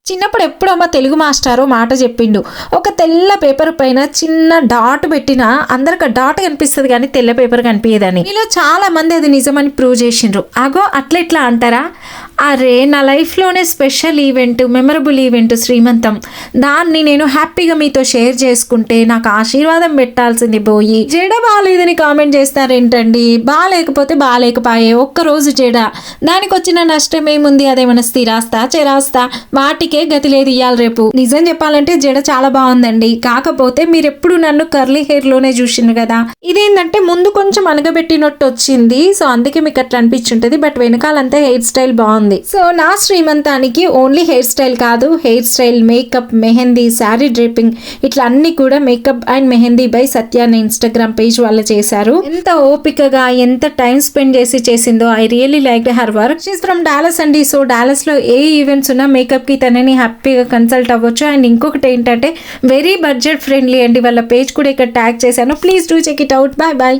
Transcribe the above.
చిన్నప్పుడు ఎప్పుడో మా తెలుగు మాస్టారు మాట చెప్పిండు, ఒక తెల్ల పేపర్ పైన చిన్న డాట్ పెట్టినా అందరికి డాట్ కనిపిస్తుంది కానీ తెల్ల పేపర్ కనిపించదని. మీలో చాలా మంది అది నిజమని ప్రూవ్ చేసిండ్రు. అగో అట్లా అంటారా? అరే, నా లైఫ్లోనే స్పెషల్ ఈవెంట్, మెమరబుల్ ఈవెంట్ శ్రీమంతం. దాన్ని నేను హ్యాపీగా మీతో షేర్ చేసుకుంటే నాకు ఆశీర్వాదం పెట్టాల్సింది పోయి జడ బాగాలేదని కామెంట్ చేస్తారేంటండి? బాగాలేకపోతే బాగాలేకపోయే ఒక్కరోజు జడ, దానికి వచ్చిన నష్టం ఏముంది? అదేమన్నా స్థిరాస్తా చెరాస్తా? వాటికే గతి లేదు ఇయ్యాలి రేపు. నిజం చెప్పాలంటే జడ చాలా బాగుందండి. కాకపోతే మీరు ఎప్పుడు నన్ను కర్లీ హెయిర్ లోనే చూసిండ్రు కదా. ఇదేంటంటే ముందు కొంచెం అనగబెట్టినట్టు వచ్చింది, సో అందుకే మీకు అట్లా అనిపించుంటది. బట్ వెనకాలంతా హెయిర్ స్టైల్ బాగుంది. సో నా శ్రీమంతానికి ఓన్లీ హెయిర్ స్టైల్ కాదు, hair style, makeup, mehndi, sari draping, ఇట్లా అన్ని కూడా మేకప్ అండ్ మెహందీ బై సత్య అనే ఇన్స్టాగ్రామ్ పేజ్ వాళ్ళు చేశారు. ఎంత ఓపికగా, ఎంత టైం స్పెండ్ చేసి చేసిందో. I really like her work. She's from Dallas అండి. సో డాలస్ లో ఏ ఈవెంట్స్ ఉన్నా మేకప్ కి తనని హ్యాపీగా కన్సల్ట్ అవ్వచ్చు. అండ్ ఇంకొకటి ఏంటంటే వెరీ బడ్జెట్ ఫ్రెండ్లీ అండి. వాళ్ళ పేజ్ కూడా ఇక్కడ ట్యాగ్ చేశాను. Please do check it out. Bye bye.